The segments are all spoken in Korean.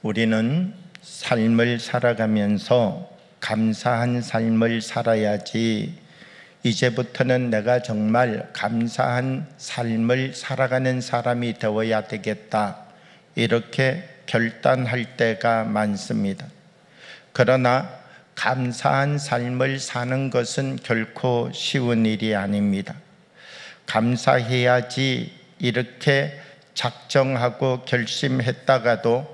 우리는 삶을 살아가면서 감사한 삶을 살아야지, 이제부터는 내가 정말 감사한 삶을 살아가는 사람이 되어야 되겠다, 이렇게 결단할 때가 많습니다. 그러나 감사한 삶을 사는 것은 결코 쉬운 일이 아닙니다. 감사해야지 이렇게 작정하고 결심했다가도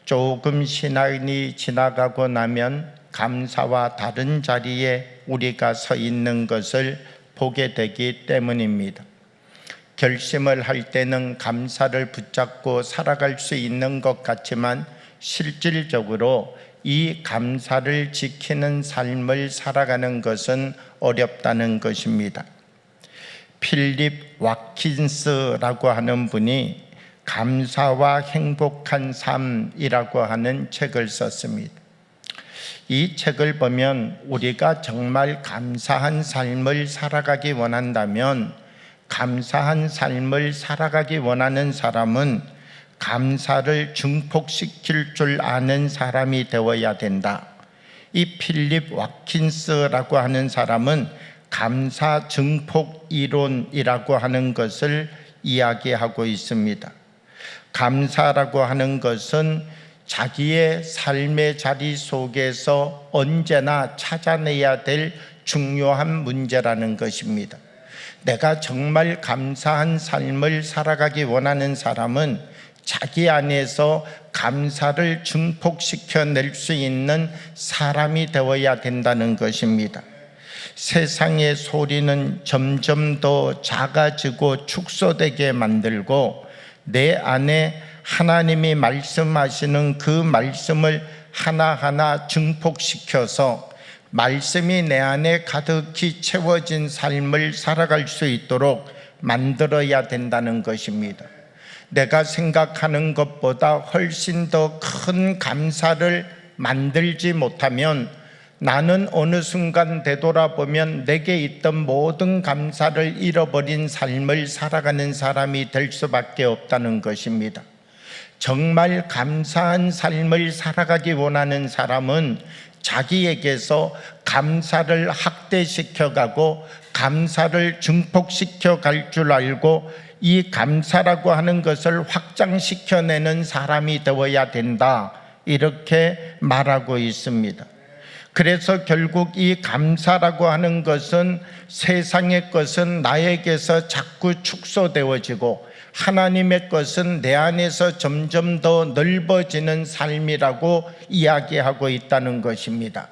조금 시간이 지나가고 나면 감사와 다른 자리에 우리가 서 있는 것을 보게 되기 때문입니다. 결심을 할 때는 감사를 붙잡고 살아갈 수 있는 것 같지만 실질적으로 이 감사를 지키는 삶을 살아가는 것은 어렵다는 것입니다. 필립 왓킨스라고 하는 분이 감사와 행복한 삶이라고 하는 책을 썼습니다. 이 책을 보면 우리가 정말 감사한 삶을 살아가기 원한다면, 감사한 삶을 살아가기 원하는 사람은 감사를 증폭시킬 줄 아는 사람이 되어야 된다. 이 필립 왓킨스라고 하는 사람은 감사 증폭 이론이라고 하는 것을 이야기하고 있습니다. 감사라고 하는 것은 자기의 삶의 자리 속에서 언제나 찾아내야 될 중요한 문제라는 것입니다. 내가 정말 감사한 삶을 살아가기 원하는 사람은 자기 안에서 감사를 증폭시켜낼 수 있는 사람이 되어야 된다는 것입니다. 세상의 소리는 점점 더 작아지고 축소되게 만들고, 내 안에 하나님이 말씀하시는 그 말씀을 하나하나 증폭시켜서 말씀이 내 안에 가득히 채워진 삶을 살아갈 수 있도록 만들어야 된다는 것입니다. 내가 생각하는 것보다 훨씬 더 큰 감사를 만들지 못하면 나는 어느 순간 되돌아보면 내게 있던 모든 감사를 잃어버린 삶을 살아가는 사람이 될 수밖에 없다는 것입니다. 정말 감사한 삶을 살아가기 원하는 사람은 자기에게서 감사를 확대시켜가고 감사를 증폭시켜 갈 줄 알고, 이 감사라고 하는 것을 확장시켜내는 사람이 되어야 된다, 이렇게 말하고 있습니다. 그래서 결국 이 감사라고 하는 것은 세상의 것은 나에게서 자꾸 축소되어지고 하나님의 것은 내 안에서 점점 더 넓어지는 삶이라고 이야기하고 있다는 것입니다.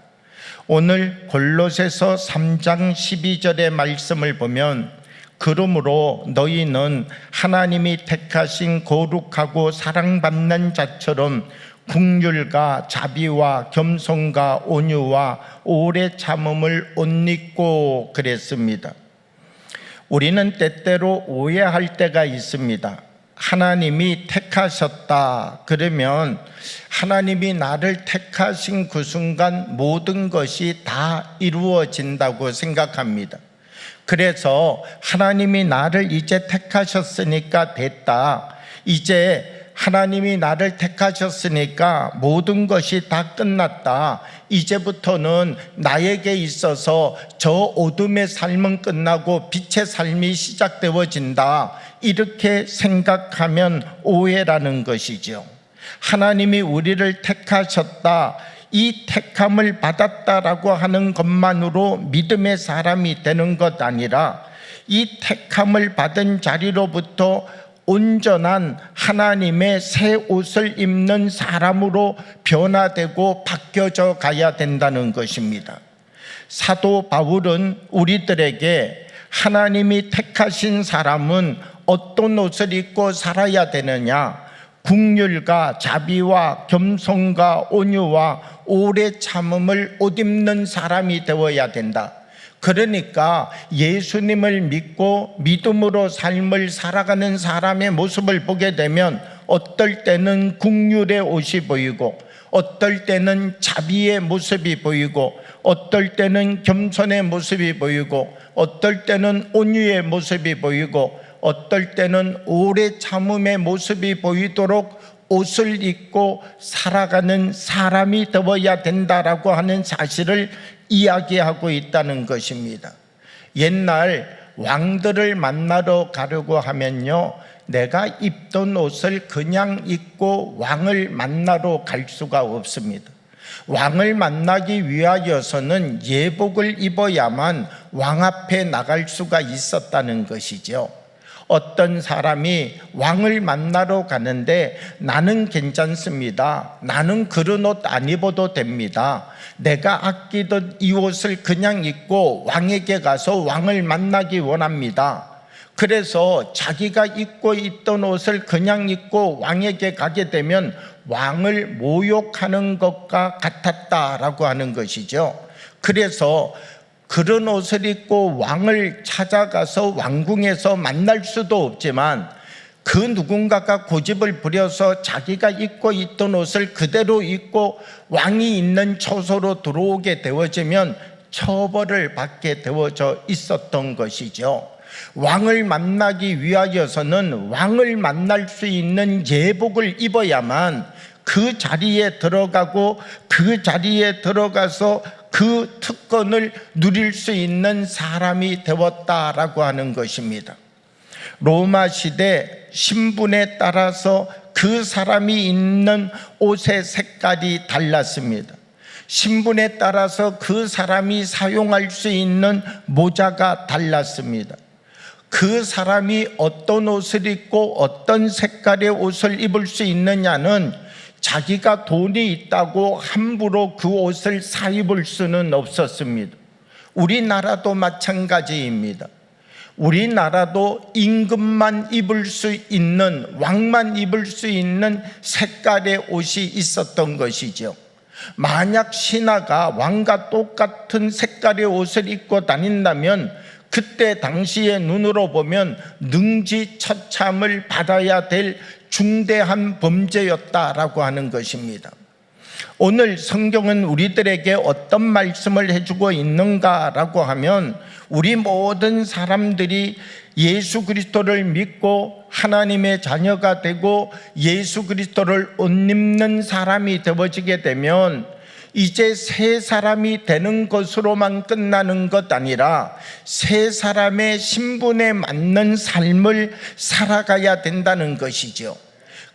오늘 골로새서 3장 12절의 말씀을 보면, 그러므로 너희는 하나님이 택하신 거룩하고 사랑받는 자처럼 긍휼과 자비와 겸손과 온유와 오래 참음을 옷 입고 그랬습니다. 우리는 때때로 오해할 때가 있습니다. 하나님이 택하셨다 그러면 하나님이 나를 택하신 그 순간 모든 것이 다 이루어진다고 생각합니다. 그래서 하나님이 나를 이제 택하셨으니까 됐다, 이제 하나님이 나를 택하셨으니까 모든 것이 다 끝났다, 이제부터는 나에게 있어서 저 어둠의 삶은 끝나고 빛의 삶이 시작되어진다, 이렇게 생각하면 오해라는 것이죠. 하나님이 우리를 택하셨다, 이 택함을 받았다라고 하는 것만으로 믿음의 사람이 되는 것 아니라, 이 택함을 받은 자리로부터 온전한 하나님의 새 옷을 입는 사람으로 변화되고 바뀌어져 가야 된다는 것입니다. 사도 바울은 우리들에게 하나님이 택하신 사람은 어떤 옷을 입고 살아야 되느냐, 긍휼과 자비와 겸손과 온유와 오래 참음을 옷 입는 사람이 되어야 된다. 그러니까 예수님을 믿고 믿음으로 삶을 살아가는 사람의 모습을 보게 되면 어떨 때는 긍휼의 옷이 보이고, 어떨 때는 자비의 모습이 보이고, 어떨 때는 겸손의 모습이 보이고, 어떨 때는 온유의 모습이 보이고, 어떨 때는 오래 참음의 모습이 보이도록 옷을 입고 살아가는 사람이 되어야 된다라고 하는 사실을 이야기하고 있다는 것입니다. 옛날 왕들을 만나러 가려고 하면요, 내가 입던 옷을 그냥 입고 왕을 만나러 갈 수가 없습니다. 왕을 만나기 위하여서는 예복을 입어야만 왕 앞에 나갈 수가 있었다는 것이죠. 어떤 사람이 왕을 만나러 가는데 나는 괜찮습니다, 나는 그런 옷 안 입어도 됩니다, 내가 아끼던 이 옷을 그냥 입고 왕에게 가서 왕을 만나기 원합니다. 그래서 자기가 입고 있던 옷을 그냥 입고 왕에게 가게 되면 왕을 모욕하는 것과 같았다라고 하는 것이죠. 그래서 그런 옷을 입고 왕을 찾아가서 왕궁에서 만날 수도 없지만 그 누군가가 고집을 부려서 자기가 입고 있던 옷을 그대로 입고 왕이 있는 처소로 들어오게 되어지면 처벌을 받게 되어져 있었던 것이죠. 왕을 만나기 위하여서는 왕을 만날 수 있는 예복을 입어야만 그 자리에 들어가고 그 자리에 들어가서 그 특권을 누릴 수 있는 사람이 되었다라고 하는 것입니다. 로마 시대 신분에 따라서 그 사람이 입는 옷의 색깔이 달랐습니다. 신분에 따라서 그 사람이 사용할 수 있는 모자가 달랐습니다. 그 사람이 어떤 옷을 입고 어떤 색깔의 옷을 입을 수 있느냐는 자기가 돈이 있다고 함부로 그 옷을 사 입을 수는 없었습니다. 우리나라도 마찬가지입니다. 우리나라도 임금만 입을 수 있는, 왕만 입을 수 있는 색깔의 옷이 있었던 것이죠. 만약 신하가 왕과 똑같은 색깔의 옷을 입고 다닌다면 그때 당시의 눈으로 보면 능지처참을 받아야 될 중대한 범죄였다라고 하는 것입니다. 오늘 성경은 우리들에게 어떤 말씀을 해주고 있는가라고 하면 우리 모든 사람들이 예수 그리스도를 믿고 하나님의 자녀가 되고 예수 그리스도를 옷 입는 사람이 되어지게 되면 이제 새 사람이 되는 것으로만 끝나는 것 아니라 새 사람의 신분에 맞는 삶을 살아가야 된다는 것이죠.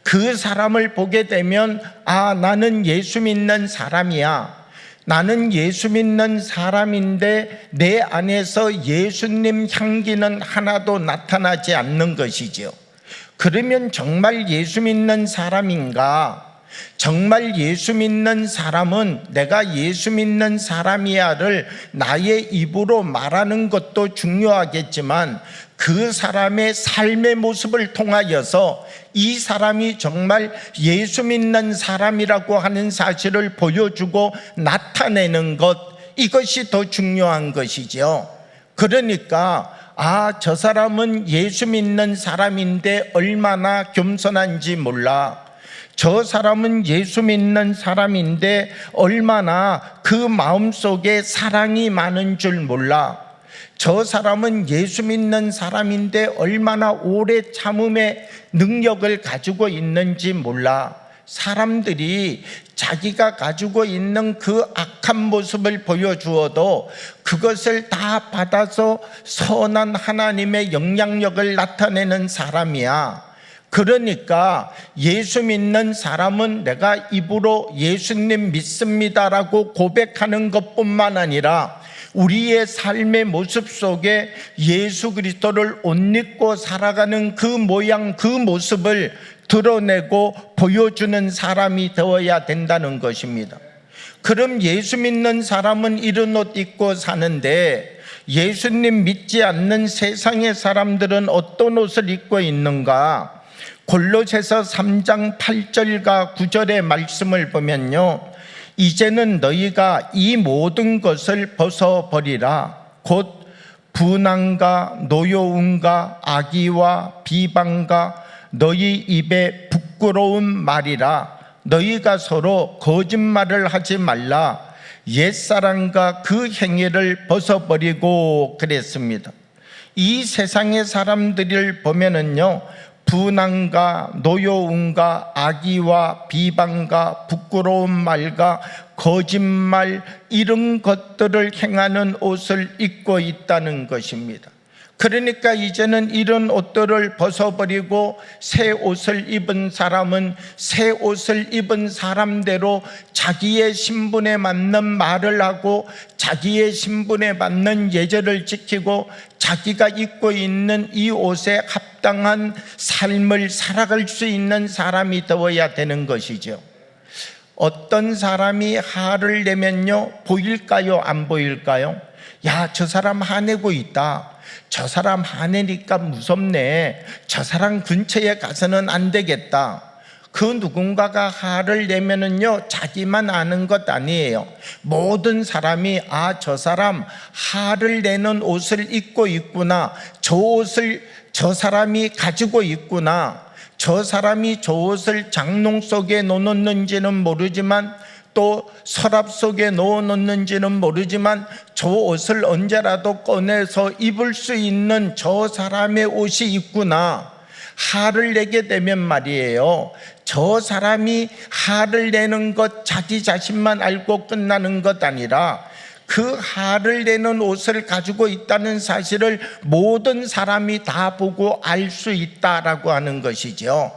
그 사람을 보게 되면 나는 예수 믿는 사람이야, 나는 예수 믿는 사람인데 내 안에서 예수님 향기는 하나도 나타나지 않는 것이죠. 그러면 정말 예수 믿는 사람인가? 정말 예수 믿는 사람은 내가 예수 믿는 사람이야를 나의 입으로 말하는 것도 중요하겠지만 그 사람의 삶의 모습을 통하여서 이 사람이 정말 예수 믿는 사람이라고 하는 사실을 보여주고 나타내는 것, 이것이 더 중요한 것이죠. 그러니까 저 사람은 예수 믿는 사람인데 얼마나 겸손한지 몰라, 저 사람은 예수 믿는 사람인데 얼마나 그 마음속에 사랑이 많은 줄 몰라, 저 사람은 예수 믿는 사람인데 얼마나 오래 참음의 능력을 가지고 있는지 몰라. 사람들이 자기가 가지고 있는 그 악한 모습을 보여주어도 그것을 다 받아서 선한 하나님의 영향력을 나타내는 사람이야. 그러니까 예수 믿는 사람은 내가 입으로 예수님 믿습니다라고 고백하는 것뿐만 아니라 우리의 삶의 모습 속에 예수 그리스도를 옷 입고 살아가는 그 모양, 그 모습을 드러내고 보여주는 사람이 되어야 된다는 것입니다. 그럼 예수 믿는 사람은 이런 옷 입고 사는데 예수님 믿지 않는 세상의 사람들은 어떤 옷을 입고 있는가? 골로새서 3장 8절과 9절의 말씀을 보면요, 이제는 너희가 이 모든 것을 벗어버리라. 곧 분한과 노여움과 악의와 비방과 너희 입에 부끄러운 말이라. 너희가 서로 거짓말을 하지 말라. 옛사람과 그 행위를 벗어버리고 그랬습니다. 이 세상의 사람들을 보면은요, 분한과 노여움과 악의와 비방과 부끄러운 말과 거짓말, 이런 것들을 행하는 옷을 입고 있다는 것입니다. 그러니까 이제는 이런 옷들을 벗어버리고 새 옷을 입은 사람은 새 옷을 입은 사람대로 자기의 신분에 맞는 말을 하고 자기의 신분에 맞는 예절을 지키고 자기가 입고 있는 이 옷에 합당한 삶을 살아갈 수 있는 사람이 되어야 되는 것이죠. 어떤 사람이 화를 내면요, 보일까요? 안 보일까요? 야, 저 사람 화내고 있다. 저 사람 화내니까 무섭네. 저 사람 근처에 가서는 안 되겠다. 그 누군가가 화를 내면은요, 자기만 아는 것 아니에요. 모든 사람이 저 사람 화를 내는 옷을 입고 있구나. 저 옷을 저 사람이 가지고 있구나. 저 사람이 저 옷을 장롱 속에 넣어놓는지는 모르지만 또 서랍 속에 넣어놓는지는 모르지만 저 옷을 언제라도 꺼내서 입을 수 있는 저 사람의 옷이 있구나. 화를 내게 되면 말이에요, 저 사람이 화를 내는 것 자기 자신만 알고 끝나는 것 아니라 그 화를 내는 옷을 가지고 있다는 사실을 모든 사람이 다 보고 알 수 있다라고 하는 것이죠.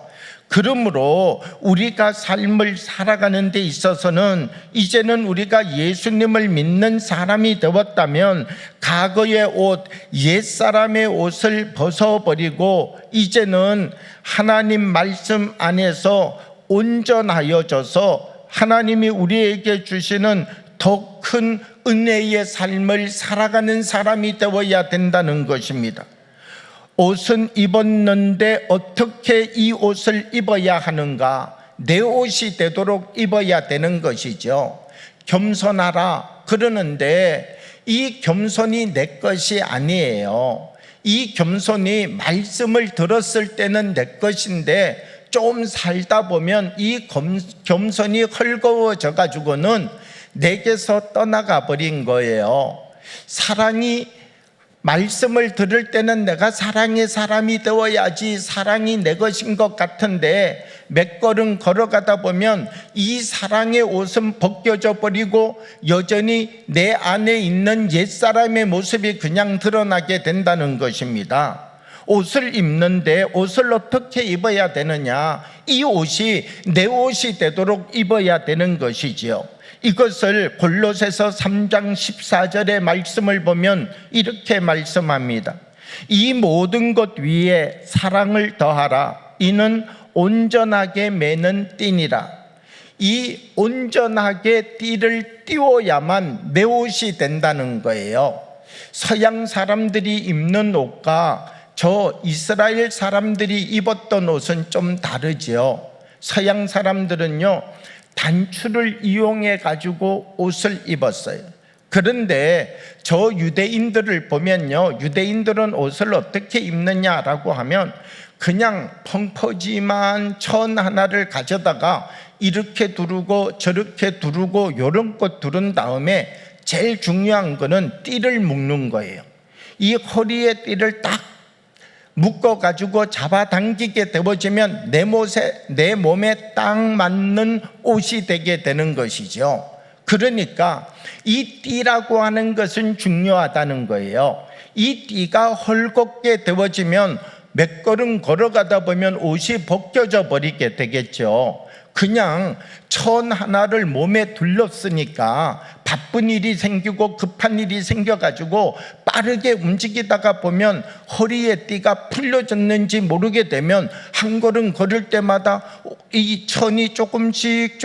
그러므로 우리가 삶을 살아가는 데 있어서는 이제는 우리가 예수님을 믿는 사람이 되었다면 과거의 옷, 옛사람의 옷을 벗어버리고 이제는 하나님 말씀 안에서 온전하여져서 하나님이 우리에게 주시는 더 큰 은혜의 삶을 살아가는 사람이 되어야 된다는 것입니다. 옷은 입었는데 어떻게 이 옷을 입어야 하는가? 내 옷이 되도록 입어야 되는 것이죠. 겸손하라 그러는데 이 겸손이 내 것이 아니에요. 이 겸손이 말씀을 들었을 때는 내 것인데 좀 살다 보면 이 겸손이 헐거워져 가지고는 내게서 떠나가 버린 거예요. 사랑이 말씀을 들을 때는 내가 사랑의 사람이 되어야지 사랑이 내 것인 것 같은데 몇 걸음 걸어가다 보면 이 사랑의 옷은 벗겨져 버리고 여전히 내 안에 있는 옛사람의 모습이 그냥 드러나게 된다는 것입니다. 옷을 입는데 옷을 어떻게 입어야 되느냐? 이 옷이 내 옷이 되도록 입어야 되는 것이지요. 이것을 골로새서 3장 14절의 말씀을 보면 이렇게 말씀합니다. 이 모든 것 위에 사랑을 더하라. 이는 온전하게 매는 띠니라. 이 온전하게 띠를 띄워야만 내 옷이 된다는 거예요. 서양 사람들이 입는 옷과 저 이스라엘 사람들이 입었던 옷은 좀 다르죠. 서양 사람들은요, 단추를 이용해 가지고 옷을 입었어요. 그런데 저 유대인들을 보면요, 유대인들은 옷을 어떻게 입느냐라고 하면 그냥 펑퍼짐한 천 하나를 가져다가 이렇게 두르고 저렇게 두르고 요런 것 두른 다음에 제일 중요한 거는 띠를 묶는 거예요. 이 허리에 띠를 딱 묶어가지고 잡아당기게 되어지면 내 몸에 딱 맞는 옷이 되게 되는 것이죠. 그러니까 이 띠라고 하는 것은 중요하다는 거예요. 이 띠가 헐겁게 되어지면 몇 걸음 걸어가다 보면 옷이 벗겨져 버리게 되겠죠. 그냥 천 하나를 몸에 둘렀으니까 바쁜 일이 생기고 급한 일이 생겨가지고 빠르게 움직이다가 보면 허리에 띠가 풀려졌는지 모르게 되면 한 걸음 걸을 때마다 이 천이 조금씩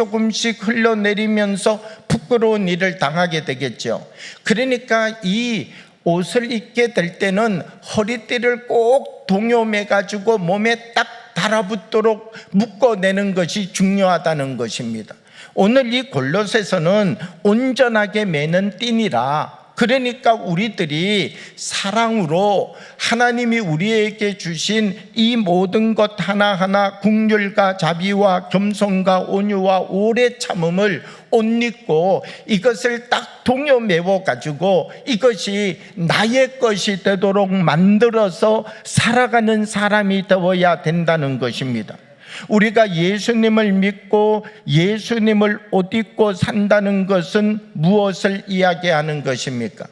흘러내리면서 부끄러운 일을 당하게 되겠죠. 그러니까 이 옷을 입게 될 때는 허리띠를 꼭 동여매 가지고 몸에 딱 달아붙도록 묶어내는 것이 중요하다는 것입니다. 오늘 이 골로새서는 온전하게 매는 띠니라, 그러니까 우리들이 사랑으로 하나님이 우리에게 주신 이 모든 것 하나하나 긍휼과 자비와 겸손과 온유와 오래 참음을 옷 입고 이것을 딱 동여 매워 가지고 이것이 나의 것이 되도록 만들어서 살아가는 사람이 되어야 된다는 것입니다. 우리가 예수님을 믿고 예수님을 옷 입고 산다는 것은 무엇을 이야기하는 것입니까?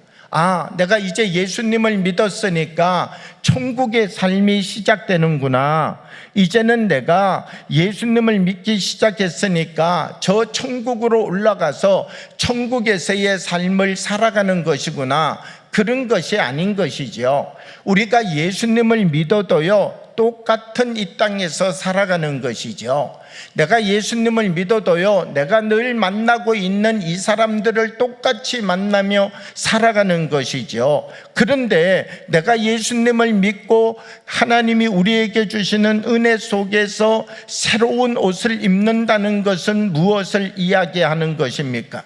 내가 이제 예수님을 믿었으니까 천국의 삶이 시작되는구나. 이제는 내가 예수님을 믿기 시작했으니까 저 천국으로 올라가서 천국에서의 삶을 살아가는 것이구나. 그런 것이 아닌 것이죠. 우리가 예수님을 믿어도요, 똑같은 이 땅에서 살아가는 것이죠. 내가 예수님을 믿어도요, 내가 늘 만나고 있는 이 사람들을 똑같이 만나며 살아가는 것이죠. 그런데 내가 예수님을 믿고 하나님이 우리에게 주시는 은혜 속에서 새로운 옷을 입는다는 것은 무엇을 이야기하는 것입니까?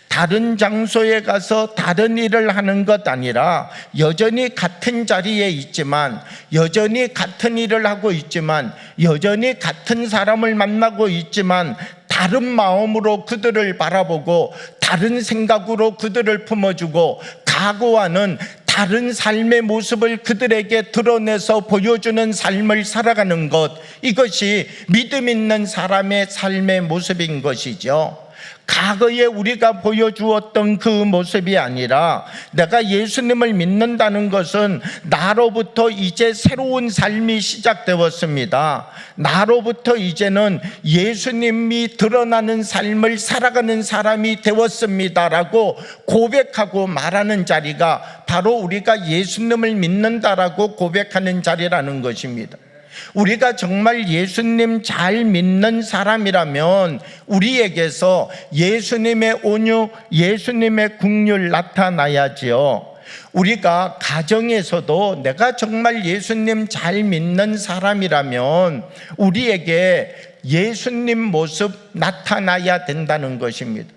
다른 장소에 가서 다른 일을 하는 것 아니라 여전히 같은 자리에 있지만, 여전히 같은 일을 하고 있지만, 여전히 같은 사람을 만나고 있지만 다른 마음으로 그들을 바라보고 다른 생각으로 그들을 품어주고 각오하는 다른 삶의 모습을 그들에게 드러내서 보여주는 삶을 살아가는 것, 이것이 믿음 있는 사람의 삶의 모습인 것이죠. 과거에 우리가 보여주었던 그 모습이 아니라 내가 예수님을 믿는다는 것은 나로부터 이제 새로운 삶이 시작되었습니다. 나로부터 이제는 예수님이 드러나는 삶을 살아가는 사람이 되었습니다라고 고백하고 말하는 자리가 바로 우리가 예수님을 믿는다라고 고백하는 자리라는 것입니다. 우리가 정말 예수님 잘 믿는 사람이라면 우리에게서 예수님의 온유, 예수님의 긍휼 나타나야지요. 우리가 가정에서도 내가 정말 예수님 잘 믿는 사람이라면 우리에게 예수님 모습 나타나야 된다는 것입니다.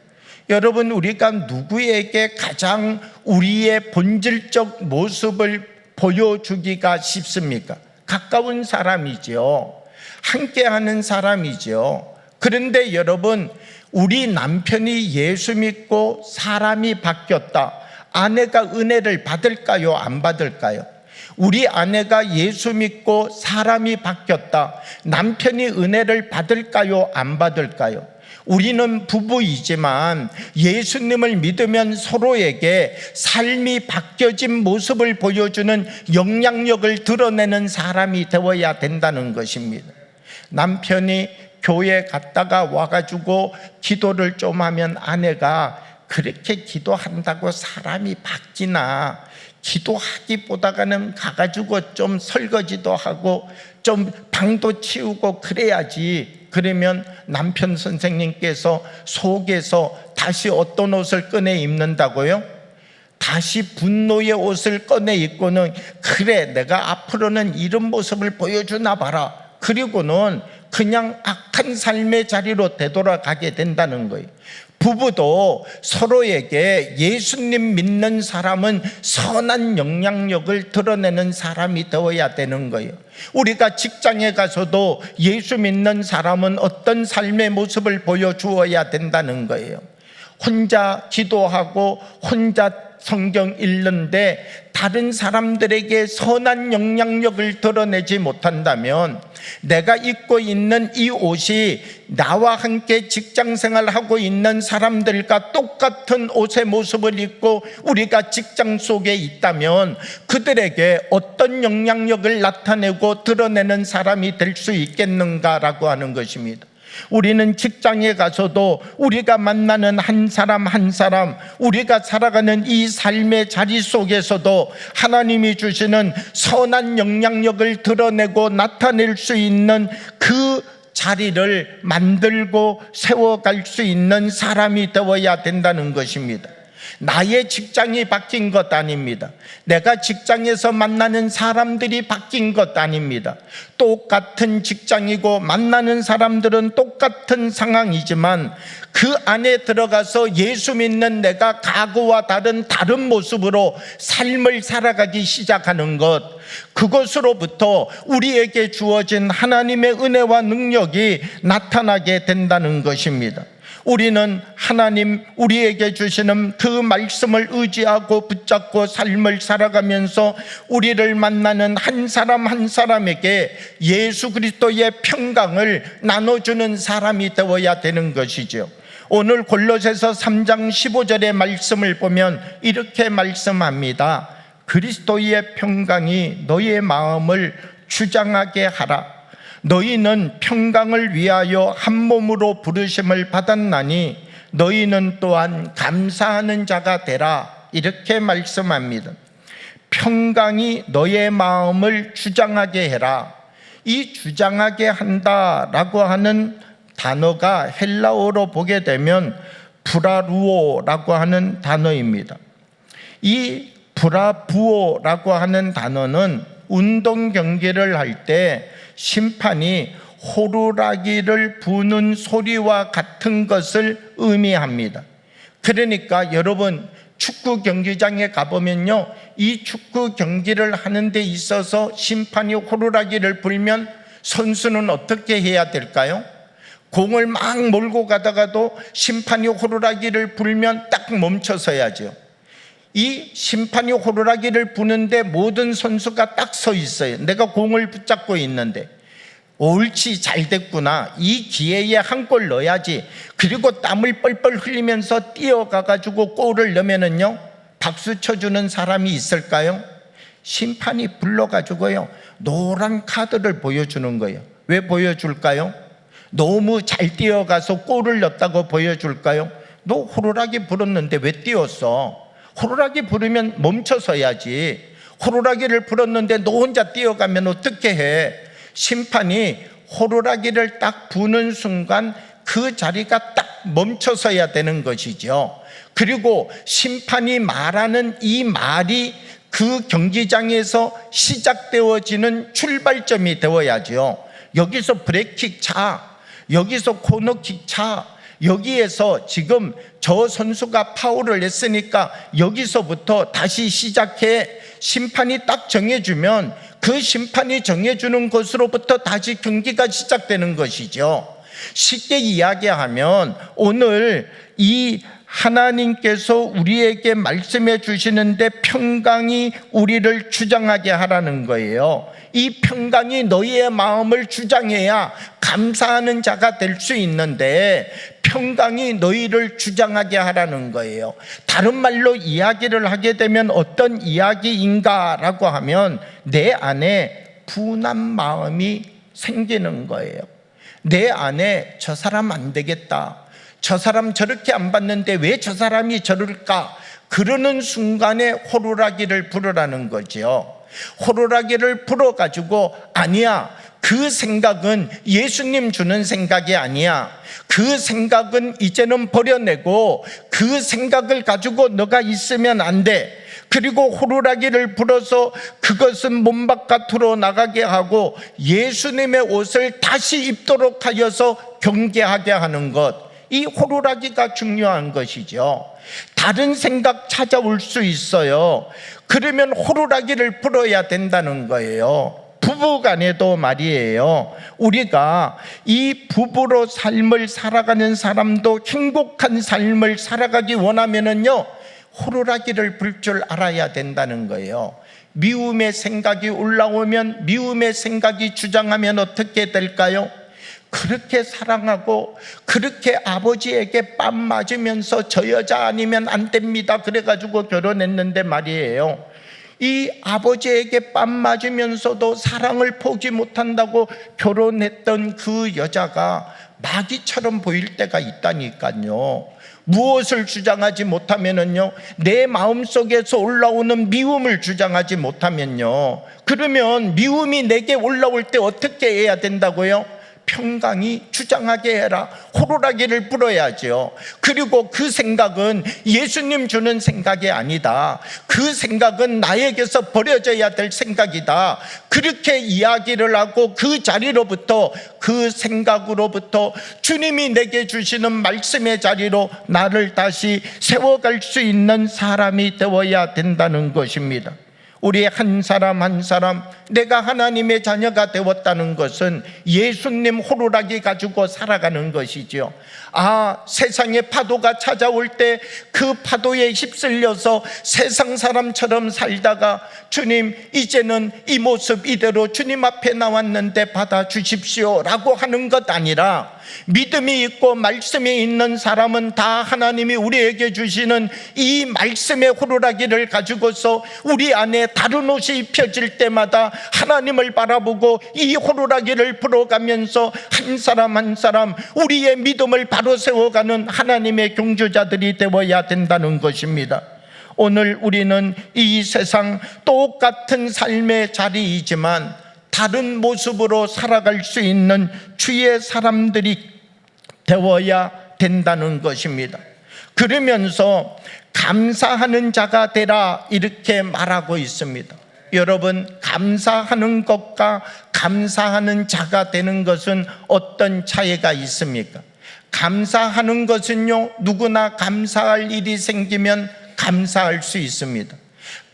여러분, 우리가 누구에게 가장 우리의 본질적 모습을 보여주기가 쉽습니까? 가까운 사람이죠. 함께하는 사람이죠. 그런데 여러분, 우리 남편이 예수 믿고 사람이 바뀌었다. 아내가 은혜를 받을까요? 안 받을까요? 우리 아내가 예수 믿고 사람이 바뀌었다. 남편이 은혜를 받을까요? 안 받을까요? 우리는 부부이지만 예수님을 믿으면 서로에게 삶이 바뀌어진 모습을 보여주는 영향력을 드러내는 사람이 되어야 된다는 것입니다. 남편이 교회 갔다가 와가지고 기도를 좀 하면 아내가 그렇게 기도한다고 사람이 바뀌나, 기도하기보다는 가가지고 좀 설거지도 하고 좀 방도 치우고 그래야지. 그러면 남편 선생님께서 속에서 다시 어떤 옷을 꺼내 입는다고요? 다시 분노의 옷을 꺼내 입고는 그래, 내가 앞으로는 이런 모습을 보여주나 봐라. 그리고는 그냥 악한 삶의 자리로 되돌아가게 된다는 거예요. 부부도 서로에게 예수님 믿는 사람은 선한 영향력을 드러내는 사람이 되어야 되는 거예요. 우리가 직장에 가서도 예수 믿는 사람은 어떤 삶의 모습을 보여주어야 된다는 거예요. 혼자 기도하고 혼자 성경 읽는데 다른 사람들에게 선한 영향력을 드러내지 못한다면 내가 입고 있는 이 옷이 나와 함께 직장생활을 하고 있는 사람들과 똑같은 옷의 모습을 입고 우리가 직장 속에 있다면 그들에게 어떤 영향력을 나타내고 드러내는 사람이 될 수 있겠는가라고 하는 것입니다. 우리는 직장에 가서도 우리가 만나는 한 사람 한 사람, 우리가 살아가는 이 삶의 자리 속에서도 하나님이 주시는 선한 영향력을 드러내고 나타낼 수 있는 그 자리를 만들고 세워갈 수 있는 사람이 되어야 된다는 것입니다. 나의 직장이 바뀐 것 아닙니다. 내가 직장에서 만나는 사람들이 바뀐 것 아닙니다. 똑같은 직장이고 만나는 사람들은 똑같은 상황이지만 그 안에 들어가서 예수 믿는 내가 과거와 다른 모습으로 삶을 살아가기 시작하는 것, 그것으로부터 우리에게 주어진 하나님의 은혜와 능력이 나타나게 된다는 것입니다. 우리는 하나님 우리에게 주시는 그 말씀을 의지하고 붙잡고 삶을 살아가면서 우리를 만나는 한 사람 한 사람에게 예수 그리스도의 평강을 나눠주는 사람이 되어야 되는 것이죠. 오늘 골로새서 3장 15절의 말씀을 보면 이렇게 말씀합니다. 그리스도의 평강이 너의 마음을 주장하게 하라. 너희는 평강을 위하여 한 몸으로 부르심을 받았나니 너희는 또한 감사하는 자가 되라. 이렇게 말씀합니다. 평강이 너의 마음을 주장하게 해라. 이 주장하게 한다라고 하는 단어가 헬라어로 보게 되면 브라루오라고 하는 단어입니다. 이 브라부오라고 하는 단어는 운동 경기를 할 때 심판이 호루라기를 부는 소리와 같은 것을 의미합니다. 그러니까 여러분 축구 경기장에 가보면요, 이 축구 경기를 하는 데 있어서 심판이 호루라기를 불면 선수는 어떻게 해야 될까요? 공을 막 몰고 가다가도 심판이 호루라기를 불면 딱 멈춰서야죠. 이 심판이 호루라기를 부는데 모든 선수가 딱 서 있어요. 내가 공을 붙잡고 있는데 옳지, 잘 됐구나, 이 기회에 한 골 넣어야지. 그리고 땀을 뻘뻘 흘리면서 뛰어가가지고 골을 넣으면은요, 박수 쳐주는 사람이 있을까요? 심판이 불러가지고요 노란 카드를 보여주는 거예요. 왜 보여줄까요? 너무 잘 뛰어가서 골을 넣었다고 보여줄까요? 너 호루라기 불었는데 왜 뛰었어? 호루라기 부르면 멈춰서야지. 호루라기를 불었는데 너 혼자 뛰어가면 어떻게 해? 심판이 호루라기를 딱 부는 순간 그 자리가 딱 멈춰서야 되는 것이죠. 그리고 심판이 말하는 이 말이 그 경기장에서 시작되어지는 출발점이 되어야죠. 여기서 브레이킥 차, 여기서 코너킥 차, 여기에서 지금 저 선수가 파울을 했으니까 여기서부터 다시 시작해. 심판이 딱 정해주면 그 심판이 정해주는 것으로부터 다시 경기가 시작되는 것이죠. 쉽게 이야기하면 오늘 이 하나님께서 우리에게 말씀해 주시는데 평강이 우리를 주장하게 하라는 거예요. 이 평강이 너희의 마음을 주장해야 감사하는 자가 될 수 있는데 평강이 너희를 주장하게 하라는 거예요. 다른 말로 이야기를 하게 되면 어떤 이야기인가라고 하면 내 안에 분한 마음이 생기는 거예요. 내 안에 저 사람 안 되겠다, 저 사람 저렇게 안 봤는데 왜 저 사람이 저럴까, 그러는 순간에 호루라기를 불으라는 거죠. 호루라기를 불어가지고 아니야, 그 생각은 예수님 주는 생각이 아니야, 그 생각은 이제는 버려내고 그 생각을 가지고 너가 있으면 안 돼. 그리고 호루라기를 불어서 그것은 몸 바깥으로 나가게 하고 예수님의 옷을 다시 입도록 하여서 경계하게 하는 것, 이 호루라기가 중요한 것이죠. 다른 생각 찾아올 수 있어요. 그러면 호루라기를 불어야 된다는 거예요. 부부간에도 말이에요. 우리가 이 부부로 삶을 살아가는 사람도 행복한 삶을 살아가기 원하면은요, 호루라기를 불 줄 알아야 된다는 거예요. 미움의 생각이 올라오면, 미움의 생각이 주장하면 어떻게 될까요? 그렇게 사랑하고 그렇게 아버지에게 뺨 맞으면서 저 여자 아니면 안 됩니다 그래가지고 결혼했는데 말이에요, 이 아버지에게 뺨 맞으면서도 사랑을 포기 못한다고 결혼했던 그 여자가 마귀처럼 보일 때가 있다니까요. 무엇을 주장하지 못하면요, 내 마음속에서 올라오는 미움을 주장하지 못하면요, 그러면 미움이 내게 올라올 때 어떻게 해야 된다고요? 평강이 주장하게 해라. 호루라기를 불어야죠. 그리고 그 생각은 예수님 주는 생각이 아니다. 그 생각은 나에게서 버려져야 될 생각이다. 그렇게 이야기를 하고 그 자리로부터, 그 생각으로부터 주님이 내게 주시는 말씀의 자리로 나를 다시 세워갈 수 있는 사람이 되어야 된다는 것입니다. 우리 한 사람 한 사람, 내가 하나님의 자녀가 되었다는 것은 예수님 호루라기 가지고 살아가는 것이죠. 세상의 파도가 찾아올 때 그 파도에 휩쓸려서 세상 사람처럼 살다가 주님, 이제는 이 모습 이대로 주님 앞에 나왔는데 받아주십시오 라고 하는 것 아니라, 믿음이 있고 말씀이 있는 사람은 다 하나님이 우리에게 주시는 이 말씀의 호루라기를 가지고서 우리 안에 다른 옷이 입혀질 때마다 하나님을 바라보고 이 호루라기를 불어가면서 한 사람 한 사람 우리의 믿음을 바로 세워가는 하나님의 경주자들이 되어야 된다는 것입니다. 오늘 우리는 이 세상 똑같은 삶의 자리이지만 다른 모습으로 살아갈 수 있는 주의 사람들이 되어야 된다는 것입니다. 그러면서 감사하는 자가 되라 이렇게 말하고 있습니다. 여러분, 감사하는 것과 감사하는 자가 되는 것은 어떤 차이가 있습니까? 감사하는 것은요, 누구나 감사할 일이 생기면 감사할 수 있습니다.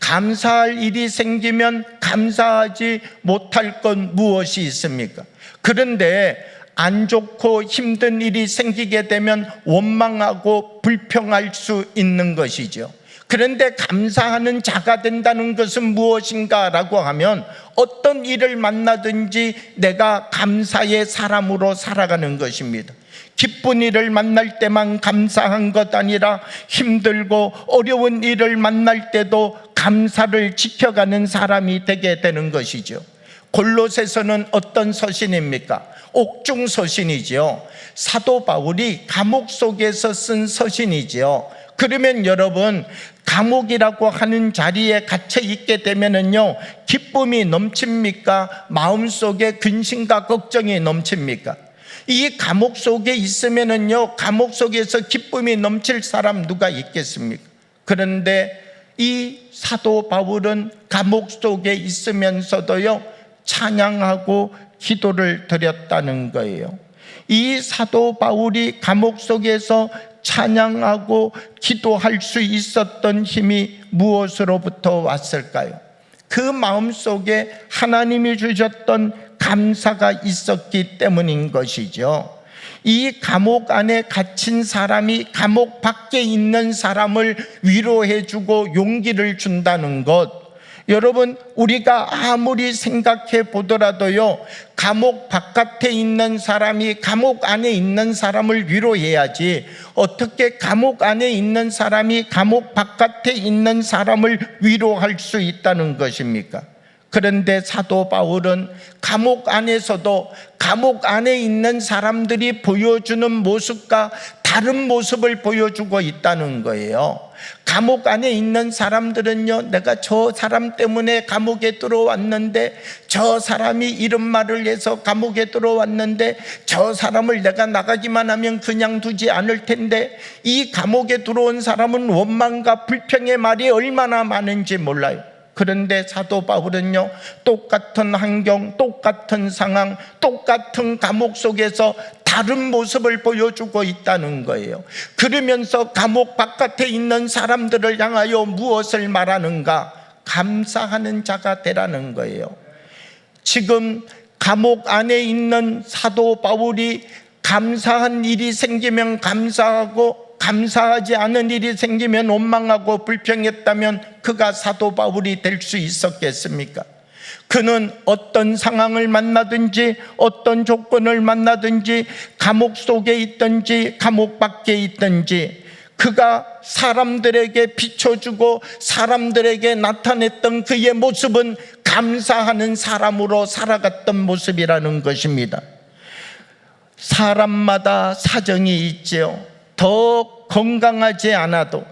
감사할 일이 생기면 감사하지 못할 건 무엇이 있습니까? 그런데 안 좋고 힘든 일이 생기게 되면 원망하고 불평할 수 있는 것이죠. 그런데 감사하는 자가 된다는 것은 무엇인가 라고 하면, 어떤 일을 만나든지 내가 감사의 사람으로 살아가는 것입니다. 기쁜 일을 만날 때만 감사한 것 아니라 힘들고 어려운 일을 만날 때도 감사를 지켜가는 사람이 되게 되는 것이죠. 골로새서는 어떤 서신입니까? 옥중 서신이죠. 사도 바울이 감옥 속에서 쓴 서신이죠. 그러면 여러분, 감옥이라고 하는 자리에 갇혀 있게 되면은요, 기쁨이 넘칩니까? 마음속에 근심과 걱정이 넘칩니까? 이 감옥 속에 있으면은요, 감옥 속에서 기쁨이 넘칠 사람 누가 있겠습니까? 그런데 이 사도 바울은 감옥 속에 있으면서도요, 찬양하고 기도를 드렸다는 거예요. 이 사도 바울이 감옥 속에서 찬양하고 기도할 수 있었던 힘이 무엇으로부터 왔을까요? 그 마음속에 하나님이 주셨던 감사가 있었기 때문인 것이죠. 이 감옥 안에 갇힌 사람이 감옥 밖에 있는 사람을 위로해주고 용기를 준다는 것, 여러분, 우리가 아무리 생각해 보더라도요, 감옥 바깥에 있는 사람이 감옥 안에 있는 사람을 위로해야지, 어떻게 감옥 안에 있는 사람이 감옥 바깥에 있는 사람을 위로할 수 있다는 것입니까? 그런데 사도 바울은 감옥 안에서도 감옥 안에 있는 사람들이 보여주는 모습과 다른 모습을 보여주고 있다는 거예요. 감옥 안에 있는 사람들은요, 내가 저 사람 때문에 감옥에 들어왔는데, 저 사람이 이런 말을 해서 감옥에 들어왔는데, 저 사람을 내가 나가기만 하면 그냥 두지 않을 텐데, 이 감옥에 들어온 사람은 원망과 불평의 말이 얼마나 많은지 몰라요. 그런데 사도 바울은요, 똑같은 환경, 똑같은 상황, 똑같은 감옥 속에서 다른 모습을 보여주고 있다는 거예요. 그러면서 감옥 바깥에 있는 사람들을 향하여 무엇을 말하는가? 감사하는 자가 되라는 거예요. 지금 감옥 안에 있는 사도 바울이 감사한 일이 생기면 감사하고, 감사하지 않은 일이 생기면 원망하고 불평했다면 그가 사도 바울이 될 수 있었겠습니까? 그는 어떤 상황을 만나든지 어떤 조건을 만나든지 감옥 속에 있든지 감옥 밖에 있든지 그가 사람들에게 비춰주고 사람들에게 나타냈던 그의 모습은 감사하는 사람으로 살아갔던 모습이라는 것입니다. 사람마다 사정이 있지요. 더 건강하지 않아도,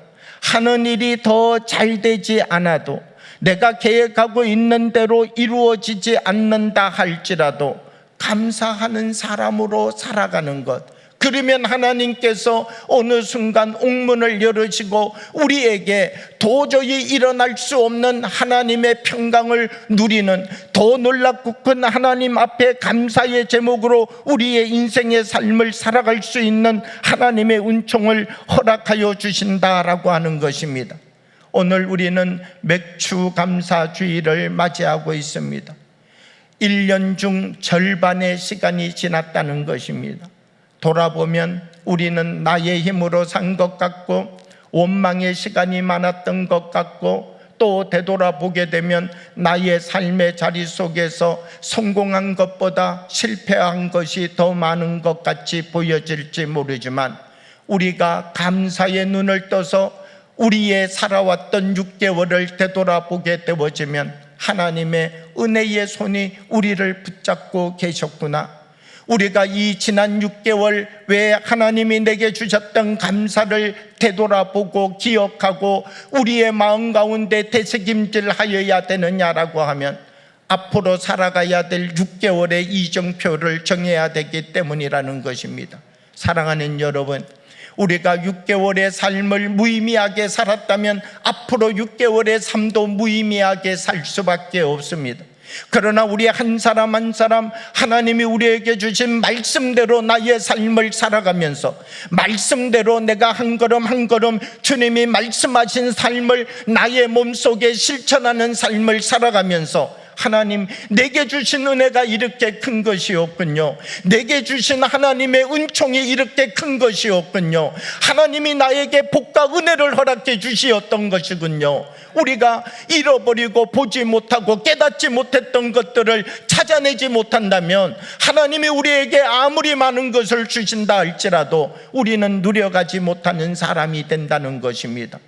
하는 일이 더 잘 되지 않아도, 내가 계획하고 있는 대로 이루어지지 않는다 할지라도 감사하는 사람으로 살아가는 것. 그러면 하나님께서 어느 순간 옥문을 열으시고 우리에게 도저히 일어날 수 없는 하나님의 평강을 누리는, 더 놀랍고 큰 하나님 앞에 감사의 제목으로 우리의 인생의 삶을 살아갈 수 있는 하나님의 은총을 허락하여 주신다라고 하는 것입니다. 오늘 우리는 맥주 감사주의를 맞이하고 있습니다. 1년 중 절반의 시간이 지났다는 것입니다. 돌아보면 우리는 나의 힘으로 산 것 같고 원망의 시간이 많았던 것 같고, 또 되돌아보게 되면 나의 삶의 자리 속에서 성공한 것보다 실패한 것이 더 많은 것 같이 보여질지 모르지만, 우리가 감사의 눈을 떠서 우리의 살아왔던 6개월을 되돌아보게 되어지면 하나님의 은혜의 손이 우리를 붙잡고 계셨구나. 우리가 이 지난 6개월 왜 하나님이 내게 주셨던 감사를 되돌아보고 기억하고 우리의 마음 가운데 되새김질 하여야 되느냐라고 하면, 앞으로 살아가야 될 6개월의 이정표를 정해야 되기 때문이라는 것입니다. 사랑하는 여러분, 우리가 6개월의 삶을 무의미하게 살았다면 앞으로 6개월의 삶도 무의미하게 살 수밖에 없습니다. 그러나 우리 한 사람 한 사람 하나님이 우리에게 주신 말씀대로 나의 삶을 살아가면서, 말씀대로 내가 한 걸음 한 걸음 주님이 말씀하신 삶을 나의 몸속에 실천하는 삶을 살아가면서, 하나님 내게 주신 은혜가 이렇게 큰 것이 없군요, 내게 주신 하나님의 은총이 이렇게 큰 것이 없군요, 하나님이 나에게 복과 은혜를 허락해 주시었던 것이군요. 우리가 잃어버리고 보지 못하고 깨닫지 못했던 것들을 찾아내지 못한다면, 하나님이 우리에게 아무리 많은 것을 주신다 할지라도 우리는 누려가지 못하는 사람이 된다는 것입니다.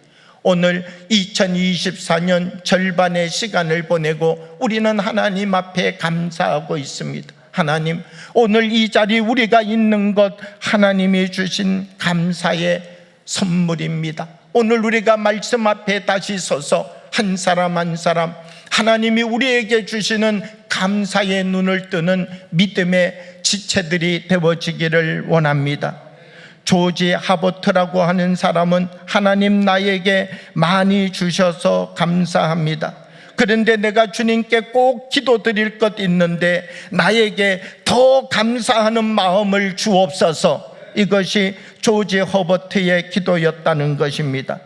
오늘 2024년 절반의 시간을 보내고 우리는 하나님 앞에 감사하고 있습니다. 하나님, 오늘 이 자리 우리가 있는 것 하나님이 주신 감사의 선물입니다. 오늘 우리가 말씀 앞에 다시 서서 한 사람 한 사람 하나님이 우리에게 주시는 감사의 눈을 뜨는 믿음의 지체들이 되어지기를 원합니다. 조지 하버트라고 하는 사람은 하나님 나에게 많이 주셔서 감사합니다. 그런데 내가 주님께 꼭 기도드릴 것 있는데 나에게 더 감사하는 마음을 주옵소서. 이것이 조지 허버트의 기도였다는 것입니다.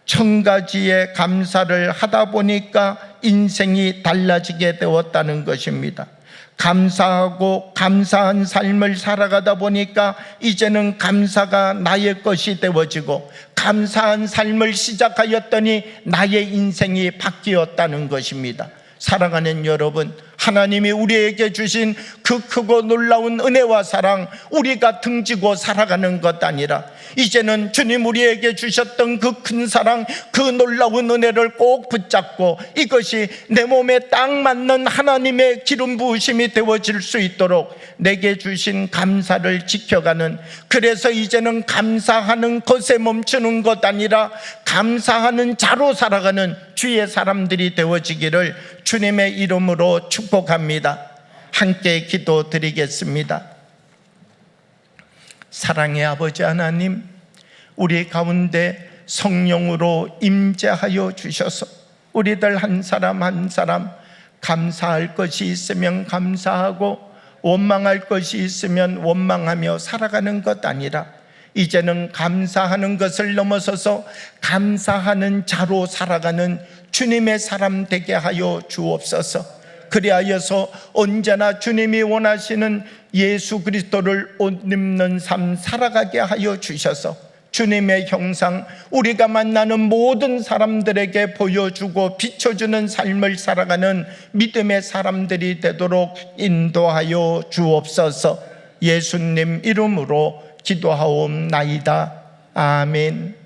1000가지의 감사를 하다 보니까 인생이 달라지게 되었다는 것입니다. 감사하고 감사한 삶을 살아가다 보니까 이제는 감사가 나의 것이 되어지고, 감사한 삶을 시작하였더니 나의 인생이 바뀌었다는 것입니다. 사랑하는 여러분, 하나님이 우리에게 주신 그 크고 놀라운 은혜와 사랑, 우리가 등지고 살아가는 것 아니라 이제는 주님 우리에게 주셨던 그 큰 사랑, 그 놀라운 은혜를 꼭 붙잡고 이것이 내 몸에 딱 맞는 하나님의 기름 부으심이 되어질 수 있도록 내게 주신 감사를 지켜가는, 그래서 이제는 감사하는 것에 멈추는 것 아니라 감사하는 자로 살아가는 주의 사람들이 되어지기를 주님의 이름으로 축복합니다. 함께 기도드리겠습니다. 사랑의 아버지 하나님, 우리 가운데 성령으로 임재하여 주셔서 우리들 한 사람 한 사람 감사할 것이 있으면 감사하고 원망할 것이 있으면 원망하며 살아가는 것 아니라 이제는 감사하는 것을 넘어서서 감사하는 자로 살아가는 주님의 사람 되게 하여 주옵소서. 그리하여서 언제나 주님이 원하시는 예수 그리스도를 옷 입는 삶 살아가게 하여 주셔서 주님의 형상, 우리가 만나는 모든 사람들에게 보여주고 비춰주는 삶을 살아가는 믿음의 사람들이 되도록 인도하여 주옵소서. 예수님 이름으로 기도하옵나이다. 아멘.